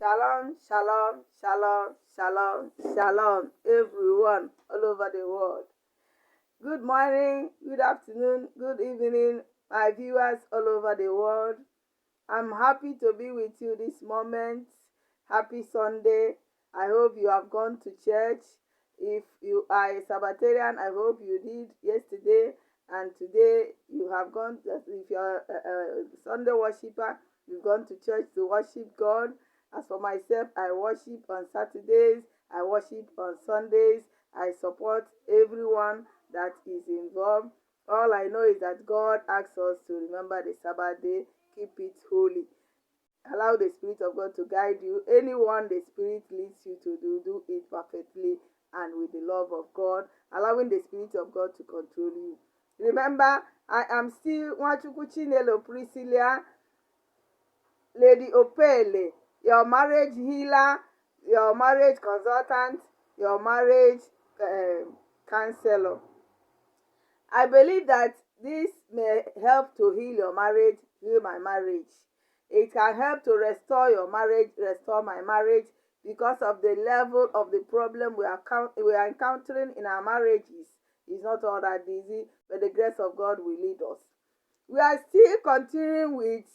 Shalom, shalom, shalom, shalom, shalom, everyone all over the world. Good morning, good afternoon, good evening, my viewers all over the world. I'm happy to be with you this moment. Happy Sunday. I hope you have gone to church. If you are a Sabbatarian, I hope you did yesterday and today you have gone. If you're a Sunday worshiper, you've gone to church to worship God. As for myself, I worship on Saturdays, I worship on Sundays. I support everyone that is involved. All I know is that God asks us to remember the Sabbath day, keep it holy. Allow the Spirit of God to guide you. Anyone the Spirit leads you to do it perfectly and with the love of God, allowing the Spirit of God to control you. Remember, I am still Nwachukwu, Chinelo, Priscillia, Lady Opal, your marriage healer, your marriage consultant, your marriage counselor. I believe that this may help to heal your marriage, heal my marriage. It can help to restore your marriage, restore my marriage, because of the level of the problem we are encountering in our marriages. It's not all that easy, but the grace of God will lead us. We are still continuing with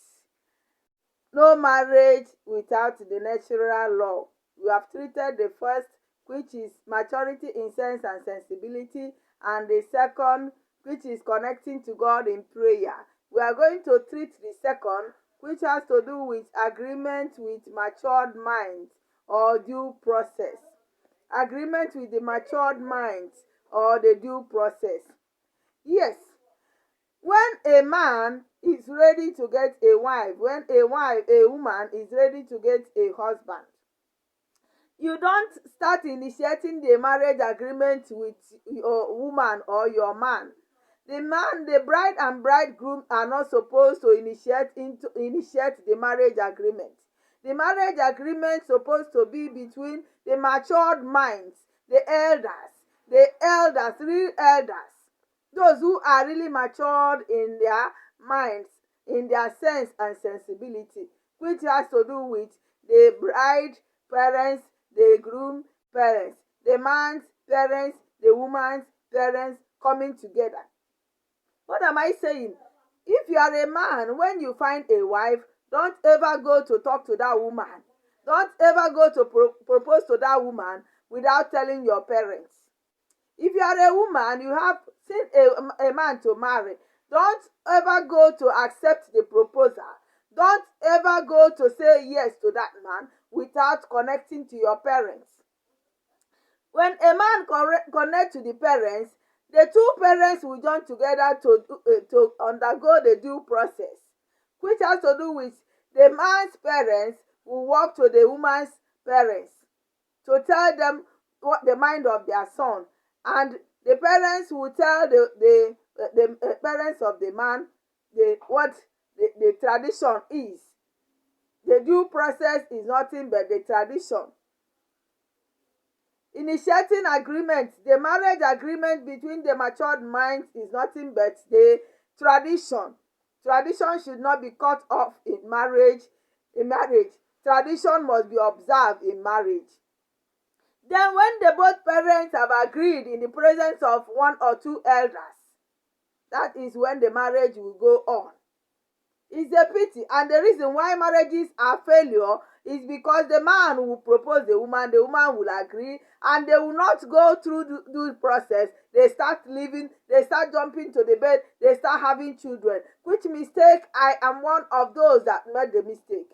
no marriage without the natural law. We have treated the first, which is maturity in sense and sensibility, and the second, which is connecting to God in prayer. We are going to treat the second, which has to do with agreement with matured minds or due process. Agreement with the matured minds or the due process. Yes, when a man is ready to get a wife, when a woman is ready to get a husband, you don't start initiating the marriage agreement with your woman or your man. The bride and bridegroom are not supposed to initiate the marriage agreement. The marriage agreement is supposed to be between the matured minds, the elders, real elders, those who are really matured in their minds, in their sense and sensibility, which has to do with the bride parents, the groom parents, the man's parents, the woman's parents coming together. What am I saying? If you are a man, when you find a wife, don't ever go to talk to that woman. Don't ever go to propose to that woman without telling your parents. If you are a woman, you have seen a man to marry, don't ever go to accept the proposal. Don't ever go to say yes to that man without connecting to your parents. When a man connects to the parents, the two parents will join together to undergo the due process, which has to do with the man's parents will walk to the woman's parents to tell them what the mind of their son, and the parents will tell the parents of the man what the tradition is. The due process is nothing but the tradition. Initiating agreement, the marriage agreement between the matured minds is nothing but the tradition. Tradition should not be cut off in marriage. Tradition must be observed in marriage. Then when the both parents have agreed in the presence of one or two elders, that is when the marriage will go on. It's a pity, and the reason why marriages are failure is because the man will propose the woman will agree, and they will not go through the process. They start living, they start jumping to the bed, they start having children, which mistake I am one of those that made the mistake.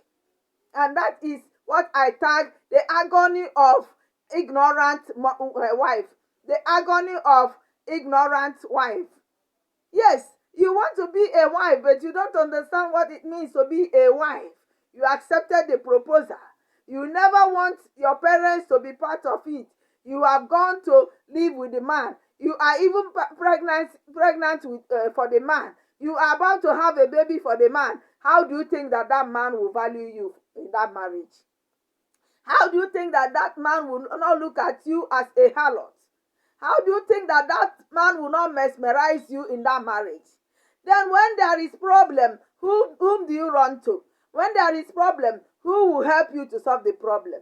And that is what I tag the agony of ignorant wife. The agony of ignorant wife. Yes, you want to be a wife, but you don't understand what it means to be a wife. You accepted the proposal. You never want your parents to be part of it. You have gone to live with the man. You are even pregnant with, for the man. You are about to have a baby for the man. How do you think that man will value you in that marriage? How do you think that man will not look at you as a harlot? How do you think that man will not mesmerize you in that marriage? Then when there is problem, whom do you run to? When there is problem, Who will help you to solve the problem?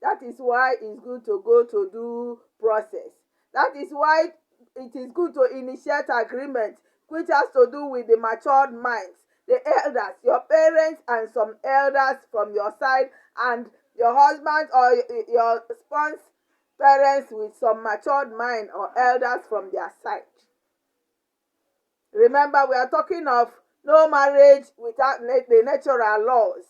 That is why it's good to go to due process. That is why it is good to initiate agreement, which has to do with the matured minds, the elders, your parents, and some elders from your side, and your husband or your spouse parents with some matured mind or elders from their side. Remember, we are talking of no marriage without the natural laws.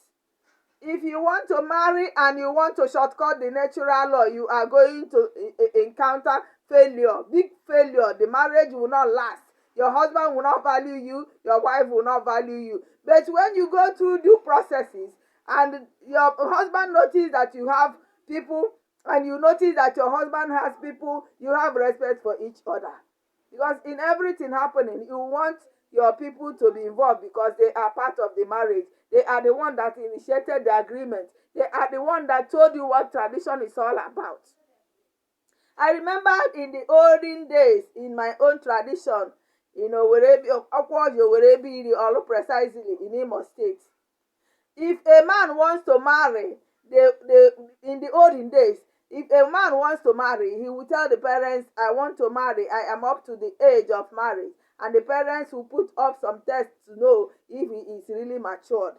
If you want to marry and you want to shortcut the natural law, you are going to encounter failure, big failure. The marriage will not last. Your husband will not value you, your wife will not value you. But when you go through due processes and your husband notices that you have people, and you notice that your husband has people, you have respect for each other. Because in everything happening, you want your people to be involved because they are part of the marriage. They are the one that initiated the agreement. They are the one that told you what tradition is all about. I remember in the olden days, in my own tradition, precisely in Imo State, if a man wants to marry, in the olden days, if a man wants to marry, he will tell the parents, I want to marry, I am up to the age of marriage. And the parents will put up some tests to know if he is really matured.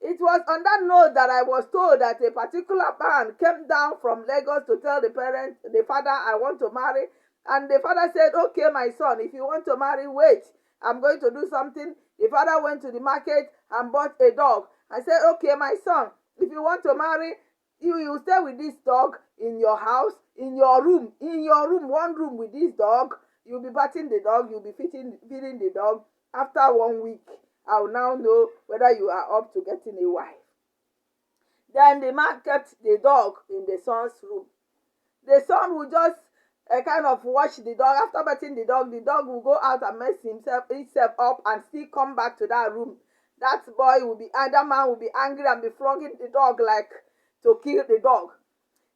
It was on that note that I was told that a particular man came down from Lagos to tell the parents, the father, I want to marry. And the father said, okay, my son, if you want to marry, wait. I'm going to do something. The father went to the market and bought a dog. I said, okay, my son, if you want to marry, you stay with this dog in your house, in your room, one room with this dog. You'll be bathing the dog, you'll be feeding the dog. After 1 week, I will now know whether you are up to getting a wife. Then the man kept the dog in the son's room. The son will just kind of watch the dog. After bathing the dog will go out and mess himself up and still come back to that room. That man will be angry and be flogging the dog like to kill the dog.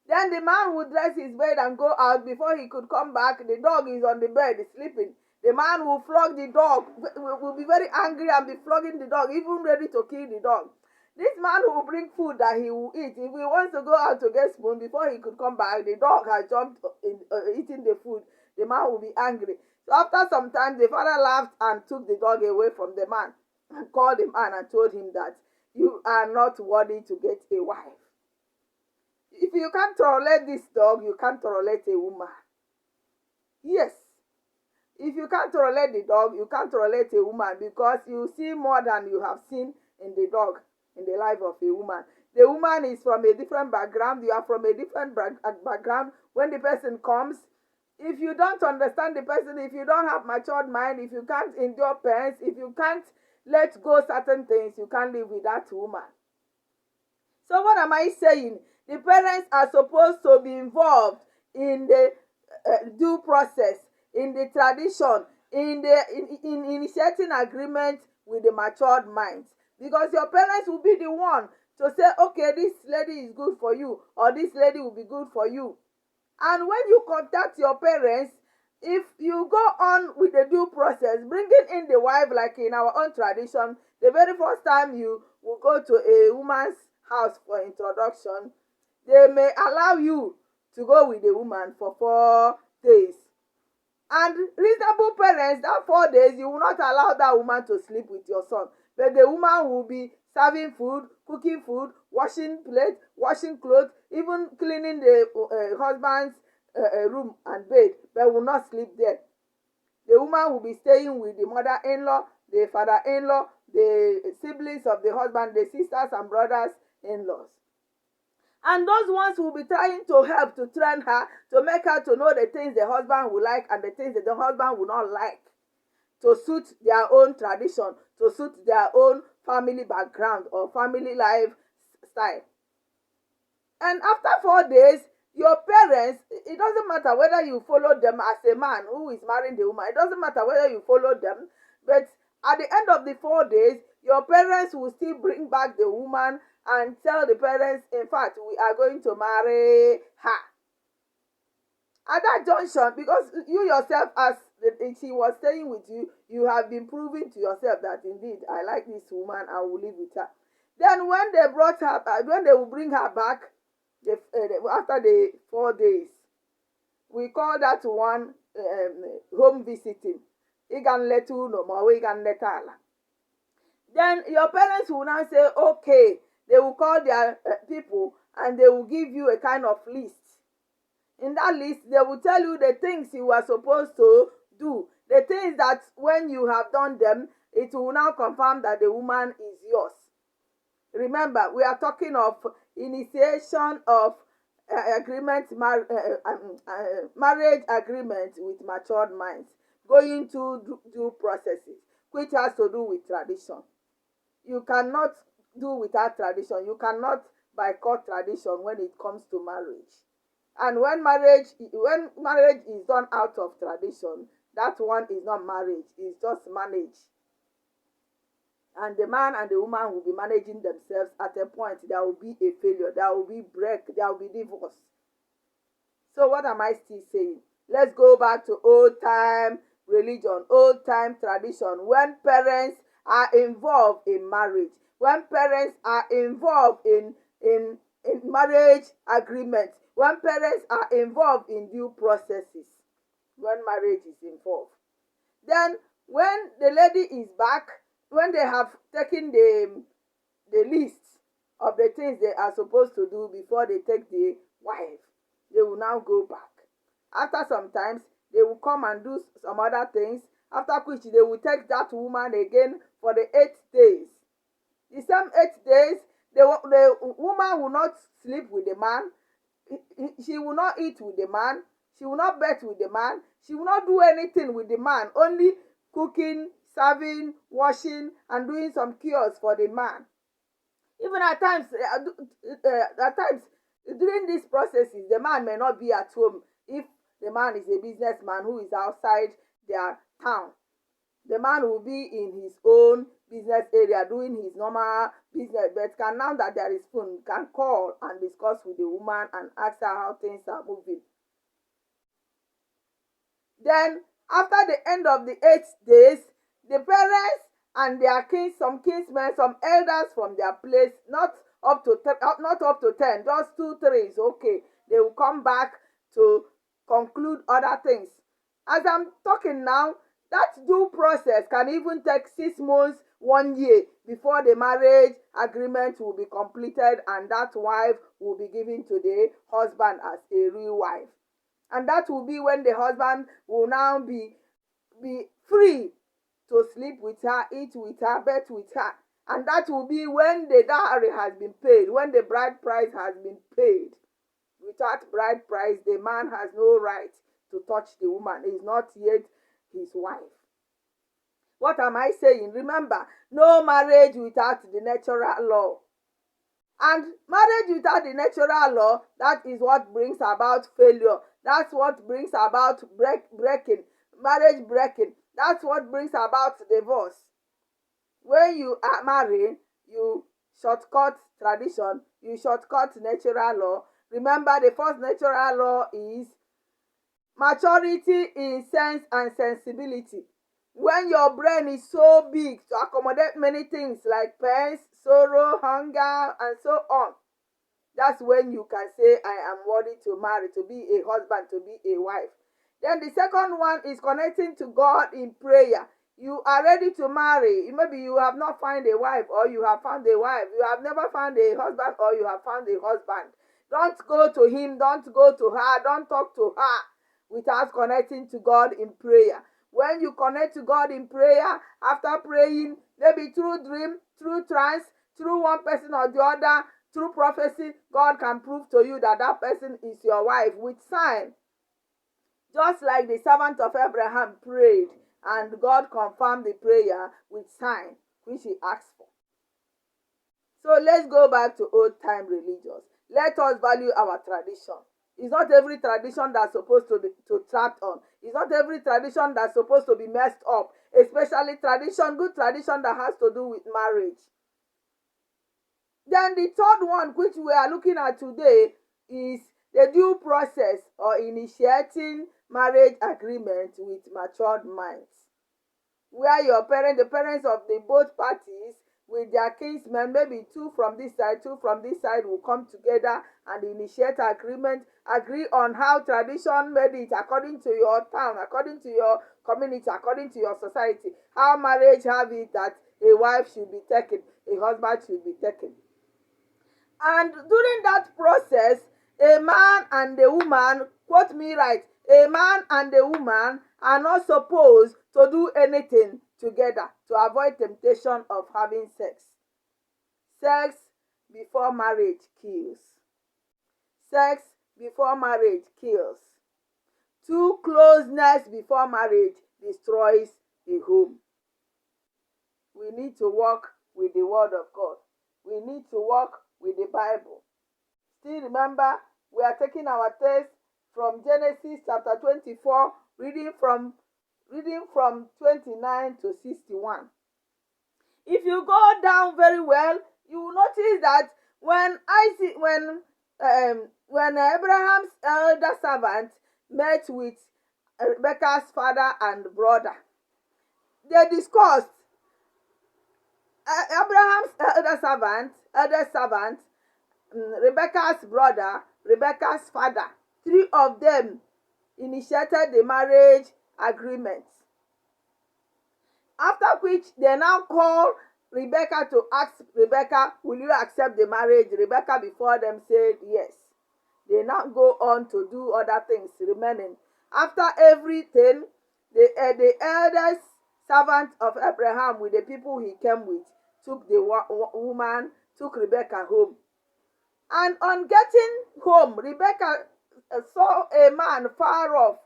Then the man would dress his bed and go out. Before he could come back, the dog is on the bed sleeping. The man will flog the dog, will be very angry and be flogging the dog, even ready to kill the dog. This man will bring food that he will eat. If he wants to go out to get spoon, before he could come back, the dog has jumped in eating the food. The man will be angry. So after some time, the father laughed and took the dog away from the man and called the man and told him that you are not worthy to get a wife. If you can't tolerate this dog, you can't tolerate a woman. Yes. If you can't tolerate the dog, you can't tolerate a woman, because you see more than you have seen in the dog, in the life of a woman. The woman is from a different background. You are from a different background. When the person comes, if you don't understand the person, if you don't have matured mind, if you can't endure pains, if you can't let go certain things, you can't live with that woman. So what am I saying? The parents are supposed to be involved in the due process, in the tradition, in initiating agreement with the matured minds. Because your parents will be the one to say, okay, this lady is good for you, or this lady will be good for you. And when you contact your parents, if you go on with the due process, bringing in the wife, like in our own tradition, the very first time you will go to a woman's house for introduction, they may allow you to go with the woman for 4 days. And reasonable parents, that 4 days, you will not allow that woman to sleep with your son. But the woman will be serving food, cooking food, washing plates, washing clothes, even cleaning the husband's room and bed, but will not sleep there. The woman will be staying with the mother-in-law, the father-in-law, the siblings of the husband, the sisters and brothers-in-laws. And those ones will be trying to help to train her, to make her to know the things the husband will like and the things that the husband will not like, to suit their own tradition, to suit their own family background or family lifestyle. And after 4 days, your parents, it doesn't matter whether you follow them as a man who is marrying the woman, it doesn't matter whether you follow them, but at the end of the 4 days, your parents will still bring back the woman and tell the parents, in fact, we are going to marry her. At that junction, because you yourself, as she was staying with you, you have been proving to yourself that indeed, I like this woman, I will live with her. Then when they brought her back, when they will bring her back, after the 4 days, we call that one home visiting. You can let you know more, you can let her. Then your parents will now say, okay, they will call their people and they will give you a kind of list. In that list, they will tell you the things you are supposed to do. The things that when you have done them, it will now confirm that the woman is yours. Remember, we are talking of initiation of marriage agreement with matured minds, going to due processes, which has to do with tradition. You cannot do without tradition. You cannot boycott tradition when it comes to marriage. And when marriage is done out of tradition, that one is not marriage, it's just managed. And the man and the woman will be managing themselves. At a point, there will be a failure, there will be break, there will be divorce. So what am I still saying? Let's go back to old time religion, old time tradition. When parents are involved in marriage, when parents are involved in marriage agreement, when parents are involved in due processes, when marriage is involved, then when the lady is back, when they have taken the list of the things they are supposed to do before they take the wife, they will now go back. After some times, they will come and do some other things, after which they will take that woman again for the 8 days. The same 8 days, the woman will not sleep with the man, she will not eat with the man, she will not bet with the man, she will not do anything with the man, only cooking, serving, washing, and doing some cures for the man. Even at times during these processes, the man may not be at home if the man is a businessman who is outside their town. The man will be in his own business area doing his normal business, but can, now that there is phone, can call and discuss with the woman and ask her how things are moving. Then after the end of the 8 days, the parents and their some kinsmen, some elders from their place, not up to 10, just 2, 3 is okay. They will come back to conclude other things. As I'm talking now, that due process can even take 6 months, 1 year before the marriage agreement will be completed and that wife will be given to the husband as a real wife. And that will be when the husband will now be free to sleep with her, eat with her, bet with her. And that will be when the dowry has been paid, when the bride price has been paid. Without bride price, the man has no right to touch the woman. He is not yet his wife. What am I saying? Remember, no marriage without the natural law. And marriage without the natural law, that is what brings about failure. That's what brings about marriage breaking. That's what brings about divorce. When you are married, you shortcut tradition, you shortcut natural law. Remember, the first natural law is maturity in sense and sensibility. When your brain is so big to accommodate many things like pain, sorrow, hunger, and so on, that's when you can say, I am worthy to marry, to be a husband, to be a wife. Then the second one is connecting to God in prayer. You are ready to marry. Maybe you have not found a wife, or you have found a wife. You have never found a husband, or you have found a husband. Don't go to him, don't go to her, don't talk to her without connecting to God in prayer. When you connect to God in prayer, after praying, maybe through dream, through trance, through one person or the other, through prophecy, God can prove to you that that person is your wife with sign. Just like the servant of Abraham prayed, and God confirmed the prayer with sign, which he asked for. So let's go back to old time religions. Let us value our tradition. It's not every tradition that's supposed to trapped on. It's not every tradition that's supposed to be messed up. Especially good tradition that has to do with marriage. Then the third one, which we are looking at today, is the due process or initiating marriage agreement with matured minds. Where the parents of the both parties with their kinsmen, maybe two from this side, two from this side, will come together and initiate agreement, agree on how tradition made it according to your town, according to your community, according to your society, how marriage have it that a wife should be taken, a husband should be taken. And during that process, a man and a woman, quote me right, a man and a woman are not supposed to do anything together to avoid temptation of having sex. Sex before marriage kills. Sex before marriage kills. Too closeness before marriage destroys a home. We need to walk with the word of God. We need to walk with the Bible. Still remember, we are taking our text from Genesis chapter 24, reading from 29 to 61. If you go down very well, you will notice that when Abraham's elder servant met with Rebecca's father and brother, they discussed Abraham's elder servant, Rebecca's brother, Rebecca's father. Three of them initiated the marriage agreement. After which they now call Rebecca to ask Rebecca, will you accept the marriage? Rebecca before them said yes. They now go on to do other things remaining. After everything, the eldest servant of Abraham with the people he came with took the woman, took Rebecca home. And on getting home, Rebecca saw a man far off,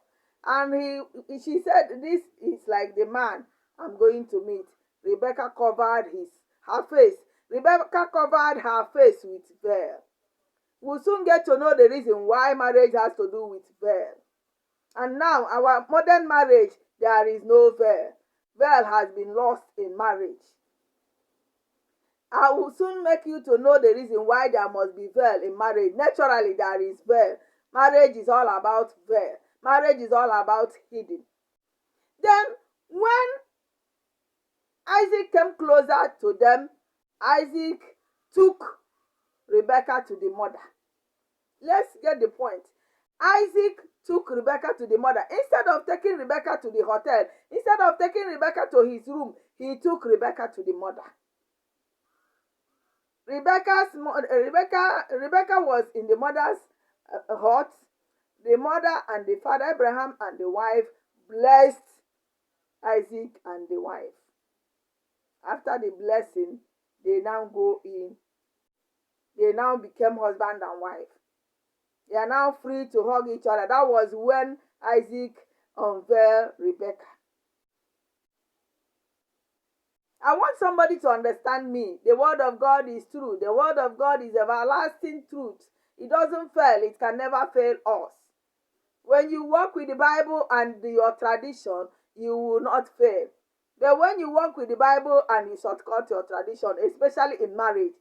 and she said, this is like the man I'm going to meet. Rebecca covered her face. Rebecca covered her face with veil. We'll soon get to know the reason why marriage has to do with veil. And now, our modern marriage, there is no veil. Veil has been lost in marriage. I will soon make you to know the reason why there must be veil in marriage. Naturally, there is veil. Marriage is all about veil. Marriage is all about hidden. Then, when Isaac came closer to them, Isaac took Rebecca to the mother. Let's get the point. Isaac took Rebecca to the mother. Instead of taking Rebecca to the hotel, instead of taking Rebecca to his room, he took Rebecca to the mother. Rebecca was in the mother's hut. The mother and the father, Abraham and the wife, blessed Isaac and the wife. After the blessing, they now go in. They now became husband and wife. They are now free to hug each other. That was when Isaac unveiled Rebecca. I want somebody to understand me. The word of God is true. The word of God is everlasting truth. It doesn't fail. It can never fail us. When you walk with the Bible and your tradition, you will not fail. But when you walk with the Bible and you shortcut your tradition, especially in marriage,